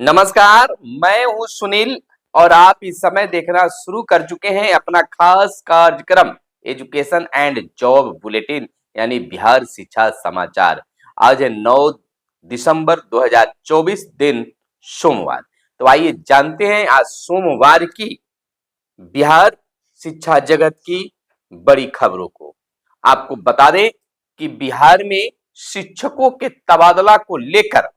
नमस्कार, मैं हूं सुनील और आप इस समय देखना शुरू कर चुके हैं अपना खास कार्यक्रम एजुकेशन एंड जॉब बुलेटिन यानी बिहार शिक्षा समाचार। आज है 9 दिसंबर 2024 दिन सोमवार। तो आइए जानते हैं आज सोमवार की बिहार शिक्षा जगत की बड़ी खबरों को। आपको बता दें कि बिहार में शिक्षकों के तबादला को लेकर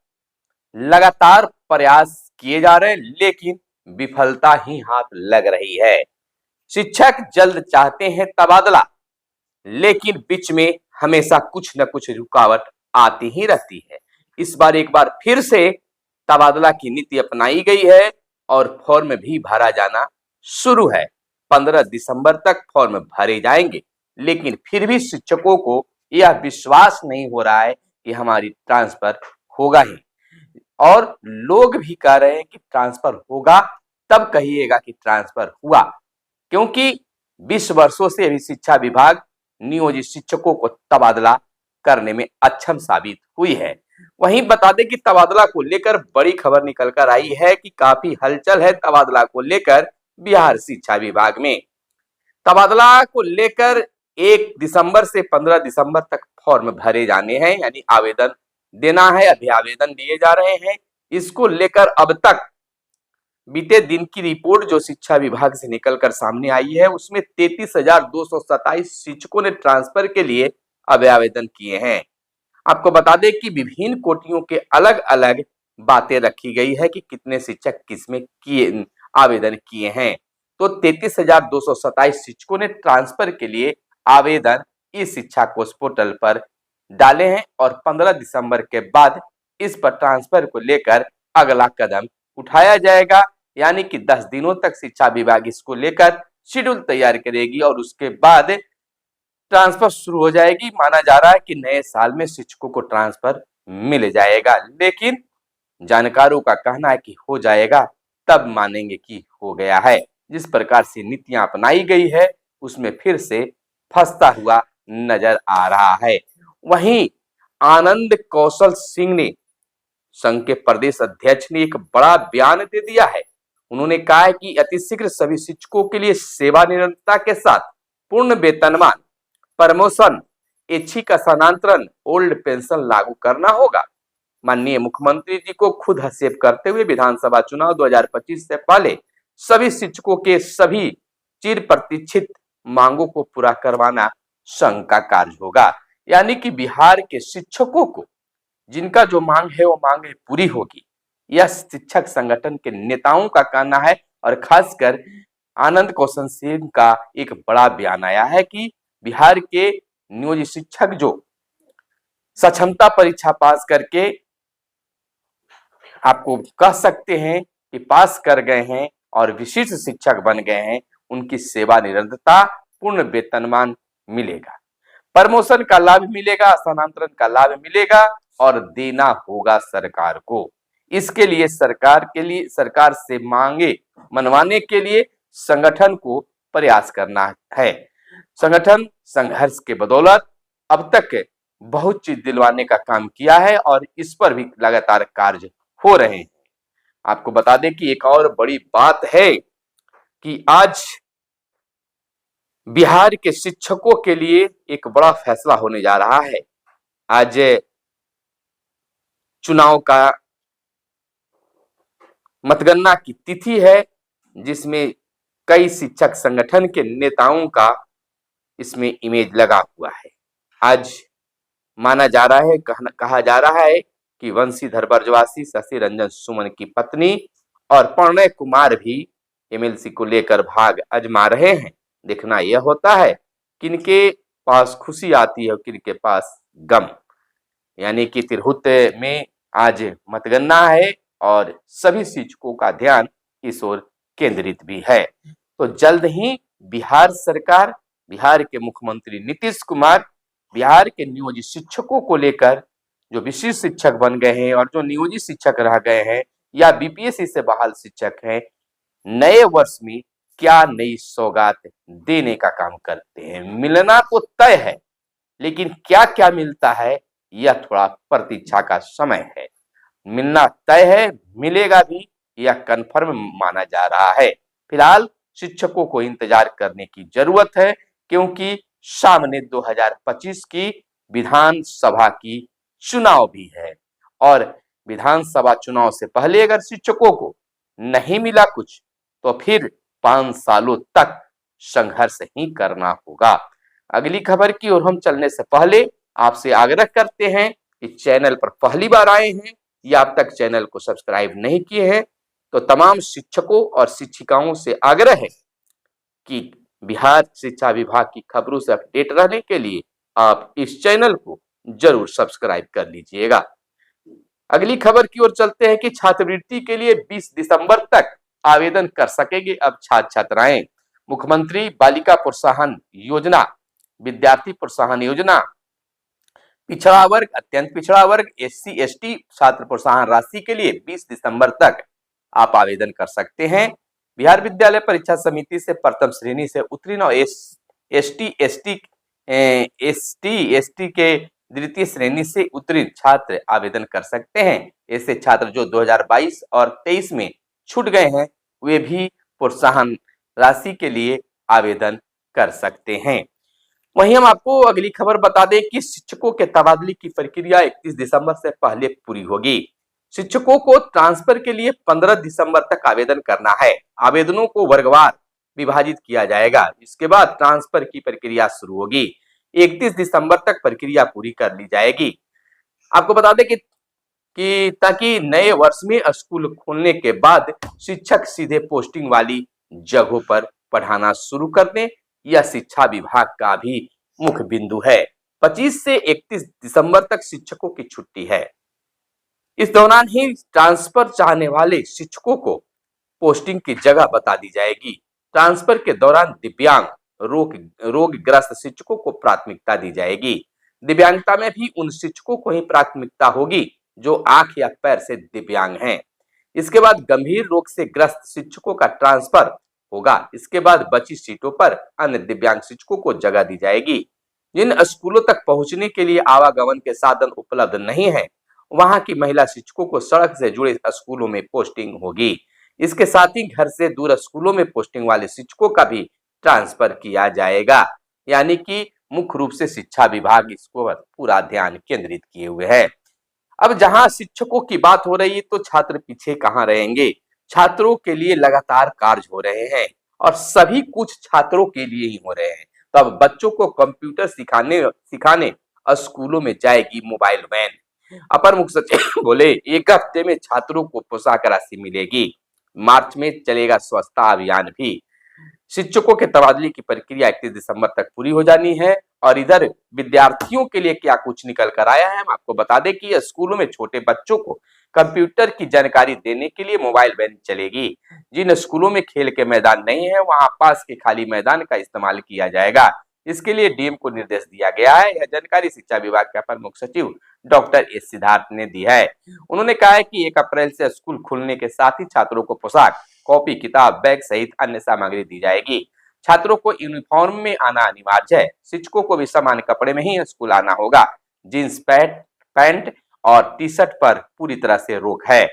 लगातार प्रयास किए जा रहे हैं, लेकिन विफलता ही हाथ लग रही है। शिक्षक जल्द चाहते हैं तबादला, लेकिन बीच में हमेशा कुछ न कुछ रुकावट आती ही रहती है। इस बार एक बार फिर से तबादला की नीति अपनाई गई है और फॉर्म भी भरा जाना शुरू है। 15 दिसंबर तक फॉर्म भरे जाएंगे, लेकिन फिर भी शिक्षकों को यह विश्वास नहीं हो रहा है कि हमारी ट्रांसफर होगा ही। और लोग भी कह रहे हैं कि ट्रांसफर होगा तब कहिएगा कि ट्रांसफर हुआ, क्योंकि 20 वर्षों से अभी शिक्षा विभाग नियोजित शिक्षकों को तबादला करने में अक्षम साबित हुई है। वहीं बता दें कि तबादला को लेकर बड़ी खबर निकल कर आई है कि काफी हलचल है तबादला को लेकर बिहार शिक्षा विभाग में। तबादला को लेकर 1 दिसंबर से 15 दिसंबर तक फॉर्म भरे जाने हैं, यानी आवेदन देना है। अभी आवेदन दिए जा रहे हैं। इसको लेकर अब तक बीते दिन की रिपोर्ट जो शिक्षा विभाग से निकलकर सामने आई है, उसमें 33,227 शिक्षकों ने ट्रांसफर के लिए अब आवेदन किए हैं। आपको बता दें कि विभिन्न कोटियों के अलग अलग बातें रखी गई है कि कितने शिक्षक किसमें किए आवेदन किए हैं। तो 33,227 शिक्षकों ने ट्रांसफर के लिए आवेदन इस शिक्षा कोष पोर्टल पर डाले हैं और 15 दिसंबर के बाद इस पर ट्रांसफर को लेकर अगला कदम उठाया जाएगा, यानी कि 10 दिनों तक शिक्षा विभाग इसको लेकर शेड्यूल तैयार करेगी और उसके बाद ट्रांसफर शुरू हो जाएगी। माना जा रहा है कि नए साल में शिक्षकों को ट्रांसफर मिल जाएगा, लेकिन जानकारों का कहना है कि हो जाएगा तब मानेंगे कि हो गया है। जिस प्रकार से नीतियां अपनाई गई है उसमें फिर से फंसता हुआ नजर आ रहा है। वहीं आनंद कौशल सिंह ने, संघ के प्रदेश अध्यक्ष ने एक बड़ा बयान दे दिया है। उन्होंने कहा है कि अतिशीघ्र सभी शिक्षकों के लिए सेवानिरंतरता के साथ पूर्ण वेतनमान, प्रमोशन, ऐच्छिक स्थानांतरण, ओल्ड पेंशन लागू करना होगा। माननीय मुख्यमंत्री जी को खुद हस्तक्षेप करते हुए विधानसभा चुनाव 2025 से पहले सभी शिक्षकों के सभी चिर प्रतीक्षित मांगों को पूरा करवाना संघ का कार्य होगा। यानी कि बिहार के शिक्षकों को जिनका जो मांग है वो मांग पूरी होगी, यह शिक्षक संगठन के नेताओं का कहना है। और खासकर आनंद कौशल सिंह का एक बड़ा बयान आया है कि बिहार के नियोजित शिक्षक जो सक्षमता परीक्षा पास करके आपको कह सकते हैं कि पास कर गए हैं और विशिष्ट शिक्षक बन गए हैं, उनकी सेवा निरंतरता, पूर्ण वेतनमान मिलेगा, प्रमोशन का लाभ मिलेगा, स्थानांतरण का लाभ मिलेगा और देना होगा सरकार को। इसके लिए सरकार से मांगे मनवाने के लिए संगठन को प्रयास करना है। संगठन संघर्ष के बदौलत अब तक बहुत चीज दिलवाने का काम किया है और इस पर भी लगातार कार्य हो रहे हैं। आपको बता दें कि एक और बड़ी बात है कि आज बिहार के शिक्षकों के लिए एक बड़ा फैसला होने जा रहा है। आज चुनाव का मतगणना की तिथि है, जिसमें कई शिक्षक संगठन के नेताओं का इसमें इमेज लगा हुआ है। आज माना जा रहा है, कहा जा रहा है कि वंशीधर बरजवासी, शशि रंजन सुमन की पत्नी और प्रणय कुमार भी एमएलसी को लेकर भाग आजमा रहे हैं। देखना यह होता है किनके पास खुशी आती है और किनके पास गम। यानी कि तिरहुत में आज मतगणना है और सभी शिक्षकों का ध्यान इस ओर केंद्रित भी है। तो जल्द ही बिहार सरकार, बिहार के मुख्यमंत्री नीतीश कुमार बिहार के नियोजित शिक्षकों को लेकर, जो विशिष्ट शिक्षक बन गए हैं और जो नियोजित शिक्षक रह गए हैं या बीपीएससी से बहाल शिक्षक हैं, नए वर्ष में क्या नई सौगात देने का काम करते हैं। मिलना तो तय है, लेकिन क्या क्या मिलता है यह थोड़ा प्रतीक्षा का समय है। मिलना तय है, मिलेगा भी, यह कन्फर्म माना जा रहा है। फिलहाल शिक्षकों को इंतजार करने की जरूरत है, क्योंकि सामने 2025 की विधानसभा की चुनाव भी है और विधानसभा चुनाव से पहले अगर शिक्षकों को नहीं मिला कुछ, तो फिर 5 सालों तक संघर्ष ही करना होगा। अगली खबर की ओर हम चलने से पहले आपसे आग्रह करते हैं कि चैनल पर पहली बार आए हैं या अब तक चैनल को सब्सक्राइब नहीं किए हैं, तो तमाम शिक्षकों और शिक्षिकाओं से आग्रह है कि बिहार शिक्षा विभाग की खबरों से अपडेट रहने के लिए आप इस चैनल को जरूर सब्सक्राइब कर लीजिएगा। अगली खबर की ओर चलते हैं कि छात्रवृत्ति के लिए 20 दिसंबर तक आवेदन कर सकेंगे अब छात्र छात्राएं। मुख्यमंत्री बालिका प्रोत्साहन योजना, विद्यार्थी प्रोत्साहन योजना, पिछड़ा वर्ग, अत्यंत पिछड़ा वर्ग, SC ST छात्र प्रोत्साहन राशि के लिए 20 दिसंबर तक आप आवेदन कर सकते हैं। बिहार विद्यालय परीक्षा समिति से प्रथम श्रेणी से उत्तीर्ण और ST के द्वितीय श्रेणी से उत्तीर्ण छात्र आवेदन कर सकते हैं। ऐसे छात्र जो 2022 और 23 में छूट गए हैं, वे भी प्रोत्साहन राशि के लिए आवेदन कर सकते हैं। वहीं हम आपको अगली खबर बता दें कि शिक्षकों के तबादले की प्रक्रिया 31 दिसंबर से पहले पूरी होगी। शिक्षकों को ट्रांसफर के लिए 15 दिसंबर तक आवेदन करना है। आवेदनों को वर्गवार विभाजित किया जाएगा। इसके बाद ट्रांसफर की प्रक्रिया शुरू होगी। 31 दिसंबर तक प्रक्रिया पूरी कर ली जाएगी। आपको बता दें कि ताकि नए वर्ष में स्कूल खोलने के बाद शिक्षक सीधे पोस्टिंग वाली जगहों पर पढ़ाना शुरू कर दें, यह शिक्षा विभाग का भी मुख्य बिंदु है। 25 से 31 दिसंबर तक शिक्षकों की छुट्टी है। इस दौरान ही ट्रांसफर चाहने वाले शिक्षकों को पोस्टिंग की जगह बता दी जाएगी। ट्रांसफर के दौरान दिव्यांग, रोगग्रस्त शिक्षकों को प्राथमिकता दी जाएगी। दिव्यांगता में भी उन शिक्षकों को ही प्राथमिकता होगी जो आंख या पैर से दिव्यांग हैं। इसके बाद गंभीर रोग से ग्रस्त शिक्षकों का ट्रांसफर होगा। इसके बाद बची सीटों पर अन्य दिव्यांग शिक्षकों को जगह दी जाएगी। जिन स्कूलों तक पहुंचने के लिए आवागमन के साधन उपलब्ध नहीं है, वहां की महिला शिक्षकों को सड़क से जुड़े स्कूलों में पोस्टिंग होगी। इसके साथ ही घर से दूर स्कूलों में पोस्टिंग वाले शिक्षकों का भी ट्रांसफर किया जाएगा। यानी कि मुख्य रूप से शिक्षा विभाग इस पर पूरा ध्यान केंद्रित किए हुए है। अब जहां शिक्षकों की बात हो रही है, तो छात्र पीछे कहां रहेंगे। छात्रों के लिए लगातार कार्य हो रहे हैं और सभी कुछ छात्रों के लिए ही हो रहे हैं। तो अब बच्चों को कंप्यूटर सिखाने स्कूलों में जाएगी मोबाइल वैन। अपर मुख्य सचिव बोले, एक हफ्ते में छात्रों को पोशाक राशि मिलेगी। मार्च में चलेगा स्वच्छता अभियान भी। शिक्षकों के तबादले की प्रक्रिया 31 दिसंबर तक पूरी हो जानी है। और इधर विद्यार्थियों के लिए क्या कुछ निकल कर आया है, हम आपको बता दें कि स्कूलों में छोटे बच्चों को कंप्यूटर की जानकारी देने के लिए मोबाइल वैन चलेगी। जिन स्कूलों में खेल के मैदान नहीं है, वहां पास के खाली मैदान का इस्तेमाल किया जाएगा। इसके लिए डीएम को निर्देश दिया गया है। यह जानकारी शिक्षा विभाग के अपर मुख्य सचिव डॉक्टर एस सिद्धार्थ ने दी है। उन्होंने कहा है कि 1 अप्रैल से स्कूल खुलने के साथ ही छात्रों को पोशाक, कॉपी, किताब, बैग सहित अन्य सामग्री दी जाएगी। छात्रों को यूनिफॉर्म में आना अनिवार्य है। शिक्षकों को भी सामान्य कपड़े में ही स्कूल आना होगा। जींस पैंट और टी-शर्ट पर पूरी तरह से रोक है।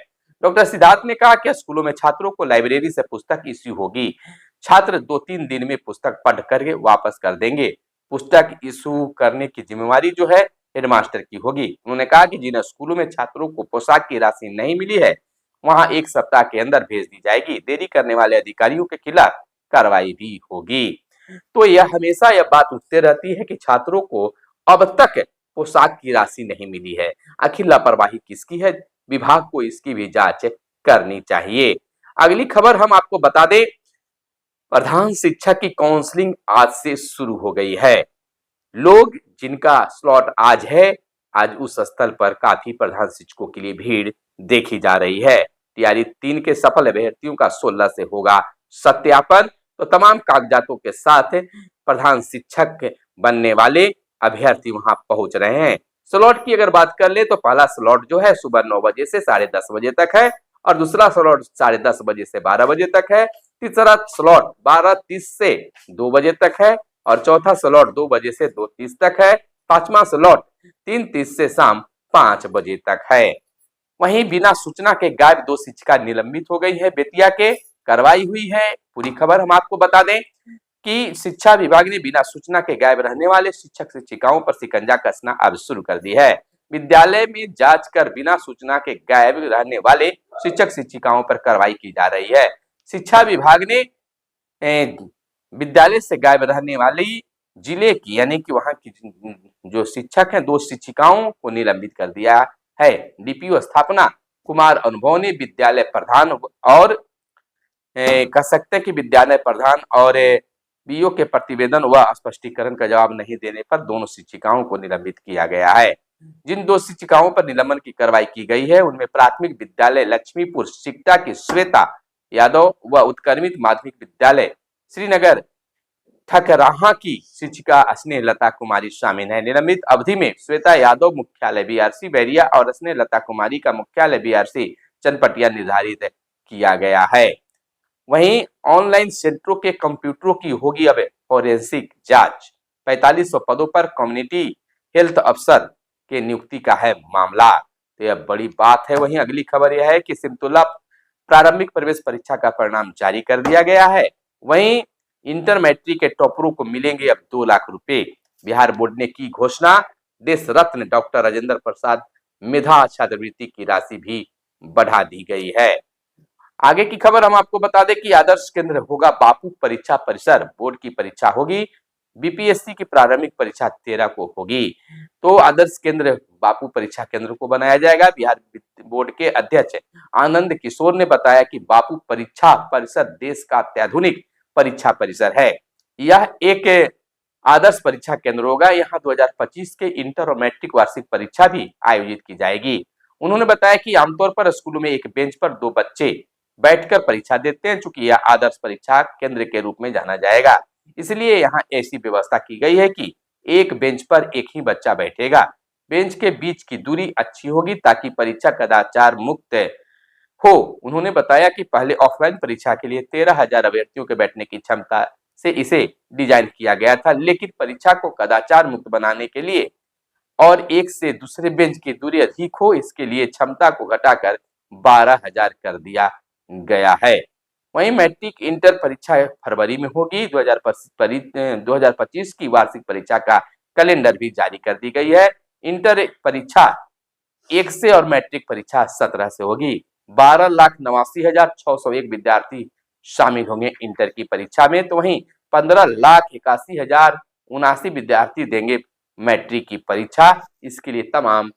डॉक्टर सिद्धार्थ ने कहा कि स्कूलों में छात्रों को लाइब्रेरी से पुस्तक इश्यू होगी। छात्र 2-3 दिन में पुस्तक पढ़ करके वापस कर देंगे। पुस्तक इश्यू करने की जिम्मेवारी जो है हेडमास्टर की होगी। उन्होंने कहा कि जिन स्कूलों में छात्रों को पोशाक की राशि नहीं मिली है, वहां 1 सप्ताह के अंदर भेज दी जाएगी। देरी करने वाले अधिकारियों के खिलाफ कार्रवाई भी होगी। तो यह हमेशा यह बात उठते रहती है कि छात्रों को अब तक पोशाक की राशि नहीं मिली है। आखिर लापरवाही किसकी है? विभाग को इसकी भी जांच करनी चाहिए। अगली खबर हम आपको बता दें, प्रधान शिक्षक की काउंसलिंग आज से शुरू हो गई है। लोग जिनका स्लॉट आज है, आज उस स्थल पर काफी प्रधान शिक्षकों के लिए भीड़ देखी जा रही है। तैयारी 3 के सफल अभ्यर्थियों का 16 से होगा सत्यापन। तो तमाम कागजातों के साथ प्रधान शिक्षक बनने वाले अभ्यर्थी वहां पहुंच रहे हैं। स्लॉट की अगर बात कर ले, तो पहला स्लॉट जो है सुबह 9 बजे से 10:30 बजे तक है और दूसरा स्लॉट 10:30 बजे से 12 बजे तक है। तीसरा स्लॉट 12:30 से 2 बजे तक है और चौथा स्लॉट 2 बजे से 2:30 तक है। पांचवा स्लॉट 3:30 से शाम 5 बजे तक है। वहीं बिना सूचना के गायब 2 शिक्षिका निलंबित हो गई है। बेतिया के कार्रवाई हुई है। पूरी खबर हम आपको बता दें कि शिक्षा विभाग ने बिना सूचना के गायब रहने वाले शिक्षक शिक्षिकाओं पर शिकंजा कसना अब शुरू कर दी है। विद्यालय में जांच कर बिना सूचना के गायब रहने वाले शिक्षक शिक्षिकाओं पर कार्रवाई की जा रही है। शिक्षा विभाग ने विद्यालय से गायब रहने वाली जिले की यानी कि वहां की जो शिक्षक हैं 2 शिक्षिकाओं को निलंबित कर दिया है। डीपीओ स्थापना कुमार अनुभव ने विद्यालय प्रधान और कह सकते हैं कि विद्यालय प्रधान और बीओ के प्रतिवेदन व स्पष्टीकरण का जवाब नहीं देने पर दोनों शिक्षिकाओं को निलंबित किया गया है। जिन 2 शिक्षिकाओं पर निलंबन की कार्रवाई की गई है उनमें प्राथमिक विद्यालय लक्ष्मीपुर सिकटा की श्वेता यादव व उत्क्रमित माध्यमिक विद्यालय श्रीनगर ठकराहा की शिक्षिका स्नेह लता कुमारी शामिल है। निलंबित अवधि में श्वेता यादव मुख्यालय बीआरसी बैरिया और स्नेह लता कुमारी का मुख्यालय बीआरसी चनपटिया निर्धारित किया गया है। वहीं ऑनलाइन सेंटरों के कंप्यूटरों की होगी अब फॉरेंसिक जांच। 4500 पदों पर कम्युनिटी हेल्थ अफसर के नियुक्ति का है मामला, तो यह बड़ी बात है। वहीं अगली खबर यह है कि सिमतुल्ला प्रारंभिक प्रवेश परीक्षा का परिणाम जारी कर दिया गया है। वहीं इंटर मैट्रिक के टॉपरों को मिलेंगे अब 2 लाख रुपए। बिहार बोर्ड ने की घोषणा। देश रत्न डॉक्टर राजेंद्र प्रसाद मेधा छात्रवृत्ति की राशि भी बढ़ा दी गई है। आगे की खबर हम आपको बता दें कि आदर्श केंद्र होगा बापू परीक्षा परिसर। बोर्ड की परीक्षा होगी। बीपीएससी की प्रारंभिक परीक्षा 13 को होगी, तो आदर्श केंद्र बापू परीक्षा केंद्र को बनाया जाएगा। बिहार बोर्ड के अध्यक्ष आनंद किशोर ने बताया कि बापू परीक्षा परिसर देश का अत्याधुनिक परीक्षा परिसर है। यह एक आदर्श परीक्षा केंद्र होगा। यहाँ 2025 के इंटर और मैट्रिक वार्षिक परीक्षा भी आयोजित की जाएगी। उन्होंने बताया कि आमतौर पर स्कूलों में एक बेंच पर 2 बच्चे बैठकर परीक्षा देते हैं। चूंकि यह आदर्श परीक्षा केंद्र के रूप में जाना जाएगा, इसलिए यहाँ ऐसी व्यवस्था की गई है कि एक बेंच पर एक ही बच्चा बैठेगा। बेंच के बीच की दूरी अच्छी होगी ताकि परीक्षा कदाचार मुक्त हो। उन्होंने बताया कि पहले ऑफलाइन परीक्षा के लिए 13,000 अभ्यर्थियों के बैठने की क्षमता से इसे डिजाइन किया गया था, लेकिन परीक्षा को कदाचार मुक्त बनाने के लिए और एक से दूसरे बेंच की दूरी अधिक हो, इसके लिए क्षमता को घटाकर 12,000 कर दिया गया है। वहीं मैट्रिक इंटर परीक्षा फरवरी में होगी। 2025 की वार्षिक परीक्षा का कैलेंडर भी जारी कर दी गई है। इंटर परीक्षा 1 से और मैट्रिक परीक्षा 17 से होगी। 12,89,601 विद्यार्थी शामिल होंगे इंटर की परीक्षा में, तो वहीं 15,81,079 विद्यार्थी देंगे मैट्रिक की परीक्षा। इसके लिए तमाम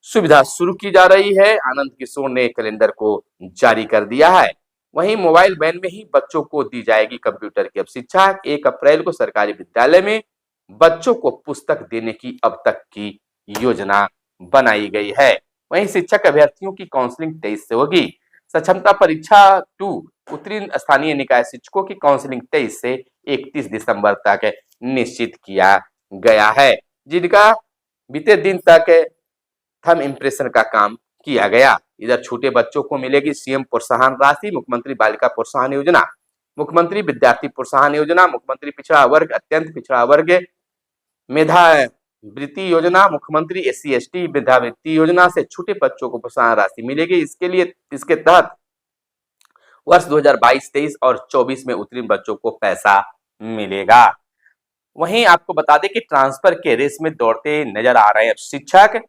सुविधा शुरू की जा रही है। आनंद किशोर ने कैलेंडर को जारी कर दिया है। वहीं मोबाइल वैन में ही बच्चों को दी जाएगी कंप्यूटर की अब शिक्षा। 1 अप्रैल को सरकारी विद्यालय में बच्चों को पुस्तक देने की अब तक की योजना बनाई गई है। वहीं शिक्षक अभ्यर्थियों की काउंसलिंग 23 से होगी। सक्षमता परीक्षा 2 उत्तीर्ण स्थानीय निकाय शिक्षकों की काउंसलिंग 23 से 31 दिसंबर तक निश्चित किया गया है, जिनका बीते दिन तक थंब इम्प्रेशन का काम किया गया। इधर छोटे बच्चों को मिलेगी सीएम प्रोत्साहन राशि। मुख्यमंत्री बालिका प्रोत्साहन योजना, मुख्यमंत्री विद्यार्थी प्रोत्साहन योजना, मुख्यमंत्री पिछड़ा वर्ग अत्यंत पिछड़ा वर्ग मेधावृत्ति योजना, मुख्यमंत्री SC ST मेधावृत्ति योजना से छोटे बच्चों को प्रोत्साहन राशि मिलेगी। इसके तहत वर्ष 2022-23 और 24 में उत्तीर्ण बच्चों को पैसा मिलेगा। वहीं आपको बता दें कि ट्रांसफर के रेस में दौड़ते नजर आ रहे हैं शिक्षक।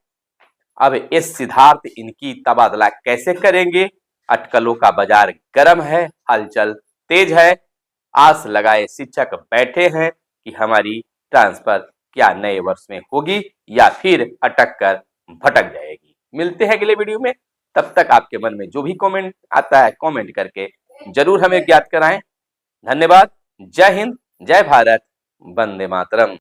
अब एस सिद्धार्थ इनकी तबादला कैसे करेंगे? अटकलों का बाजार गर्म है, हलचल तेज है। आस लगाए शिक्षक बैठे हैं कि हमारी ट्रांसफर क्या नए वर्ष में होगी या फिर अटक कर भटक जाएगी। मिलते हैं अगले वीडियो में, तब तक आपके मन में जो भी कमेंट आता है कमेंट करके जरूर हमें ज्ञात कराएं। धन्यवाद। जय हिंद, जय भारत, वंदे मातरम।